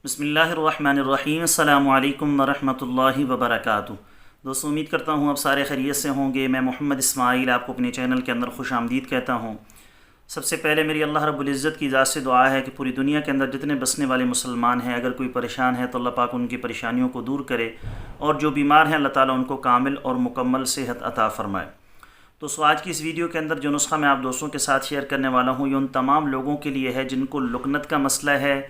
بسم اللہ الرحمن الرحیم۔ السلام علیکم ورحمۃ اللہ وبرکاتہ۔ دوستوں، امید کرتا ہوں آپ سارے خیریت سے ہوں گے۔ میں محمد اسماعیل آپ کو اپنے چینل کے اندر خوش آمدید کہتا ہوں۔ سب سے پہلے میری اللہ رب العزت کی ذات سے دعا ہے کہ پوری دنیا کے اندر جتنے بسنے والے مسلمان ہیں، اگر کوئی پریشان ہے تو اللہ پاک ان کی پریشانیوں کو دور کرے، اور جو بیمار ہیں اللہ تعالیٰ ان کو کامل اور مکمل صحت عطا فرمائے۔ تو آج کی اس ویڈیو کے اندر جو نسخہ میں آپ دوستوں کے ساتھ شیئر کرنے والا ہوں، یہ ان تمام لوگوں کے لیے ہے جن کو لکنت کا مسئلہ ہے،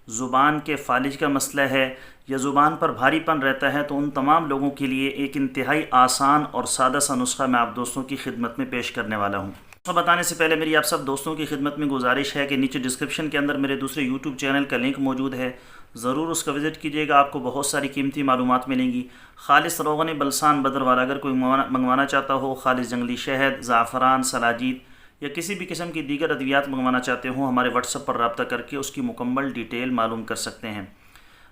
زبان کے فالج کا مسئلہ ہے، یا زبان پر بھاری پن رہتا ہے۔ تو ان تمام لوگوں کے لیے ایک انتہائی آسان اور سادہ سا نسخہ میں آپ دوستوں کی خدمت میں پیش کرنے والا ہوں۔ نسخہ بتانے سے پہلے میری آپ سب دوستوں کی خدمت میں گزارش ہے کہ نیچے ڈسکرپشن کے اندر میرے دوسرے یوٹیوب چینل کا لنک موجود ہے، ضرور اس کا وزٹ کیجیے گا۔ آپ کو بہت ساری قیمتی معلومات ملیں گی۔ خالص روغن بلسان بدر والا اگر کوئی منگوانا چاہتا ہو، خالص جنگلی شہد، زعفران، سلاجید یا کسی بھی قسم کی دیگر ادویات منگوانا چاہتے ہوں، ہمارے واٹس ایپ پر رابطہ کر کے اس کی مکمل ڈیٹیل معلوم کر سکتے ہیں۔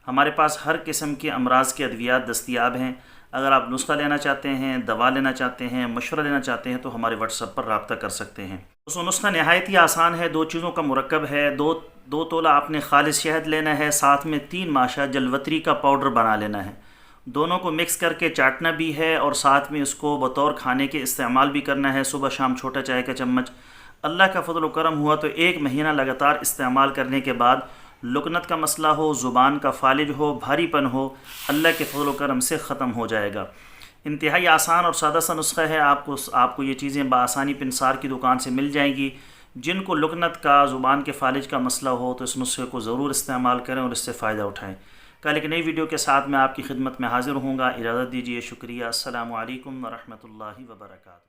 ہمارے پاس ہر قسم کے امراض کے ادویات دستیاب ہیں۔ اگر آپ نسخہ لینا چاہتے ہیں، دوا لینا چاہتے ہیں، مشورہ لینا چاہتے ہیں تو ہمارے واٹس ایپ پر رابطہ کر سکتے ہیں۔ اس نسخہ نہایت ہی آسان ہے، دو چیزوں کا مرکب ہے۔ دو تولہ آپ نے خالص شہد لینا ہے، ساتھ میں 3 ماشا جلوتری کا پاؤڈر بنا لینا ہے۔ دونوں کو مکس کر کے چاٹنا بھی ہے، اور ساتھ میں اس کو بطور کھانے کے استعمال بھی کرنا ہے، صبح شام چھوٹا چائے کا چمچ۔ اللہ کا فضل و کرم ہوا تو 1 مہینہ لگاتار استعمال کرنے کے بعد لکنت کا مسئلہ ہو، زبان کا فالج ہو، بھاری پن ہو، اللہ کے فضل و کرم سے ختم ہو جائے گا۔ انتہائی آسان اور سادہ سا نسخہ ہے۔ آپ کو یہ چیزیں بآسانی پنسار کی دکان سے مل جائیں گی۔ جن کو لکنت کا، زبان کے فالج کا مسئلہ ہو تو اس نسخے کو ضرور استعمال کریں اور اس سے فائدہ اٹھائیں۔ کل ایک نئی ویڈیو کے ساتھ میں آپ کی خدمت میں حاضر ہوں گا۔ اجازت دیجیے، شکریہ۔ السلام علیکم ورحمۃ اللہ وبرکاتہ۔